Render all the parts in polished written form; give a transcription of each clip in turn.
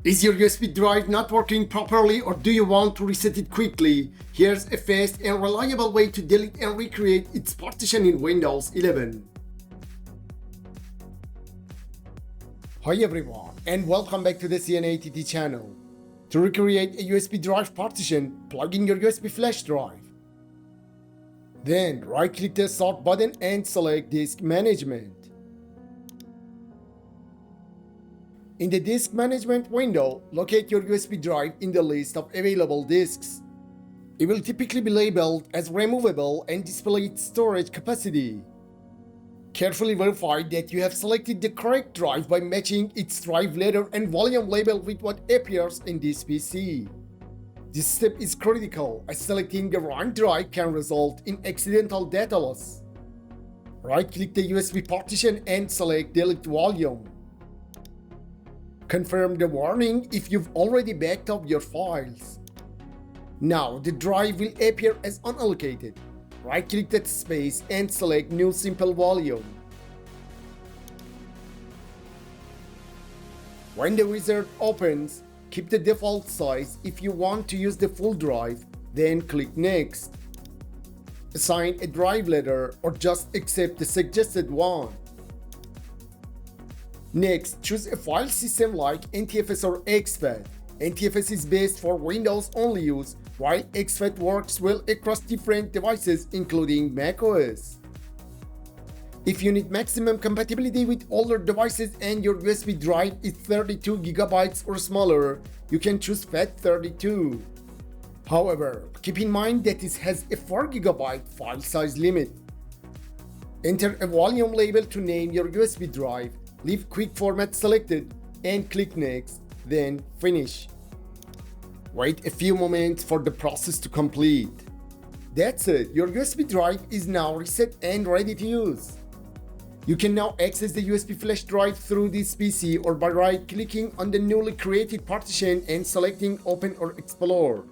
Is your USB drive not working properly, or do you want to reset it quickly? Here's a fast and reliable way to delete and recreate its partition in Windows 11. Hi everyone, and welcome back to the CNATT channel. To recreate a USB drive partition, plug in your USB flash drive. Then right-click the Start button and select Disk Management. In the Disk Management window, locate your USB drive in the list of available disks. It will typically be labeled as removable and display its storage capacity. Carefully verify that you have selected the correct drive by matching its drive letter and volume label with what appears in this PC. This step is critical, as selecting the wrong drive can result in accidental data loss. Right-click the USB partition and select Delete Volume. Confirm the warning if you've already backed up your files. Now the drive will appear as unallocated. Right-click that space and select New Simple Volume. When the wizard opens, keep the default size if you want to use the full drive, then click Next. Assign a drive letter or just accept the suggested one. Next, choose a file system like NTFS or exFAT. NTFS is best for Windows-only use, while exFAT works well across different devices including macOS. If you need maximum compatibility with older devices and your USB drive is 32 GB or smaller, you can choose FAT32. However, keep in mind that it has a 4 GB file size limit. Enter a volume label to name your USB drive. Leave Quick Format selected and click Next, then Finish. Wait a few moments for the process to complete. That's it, your USB drive is now reset and ready to use. You can now access the USB flash drive through this PC or by right-clicking on the newly created partition and selecting Open or Explore.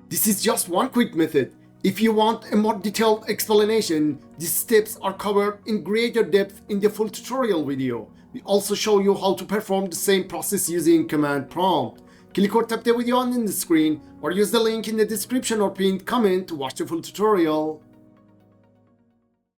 This is just one quick method. If you want a more detailed explanation, these steps are covered in greater depth in the full tutorial video. We also show you how to perform the same process using command prompt. Click or tap the video on the screen or use the link in the description or pinned comment to watch the full tutorial.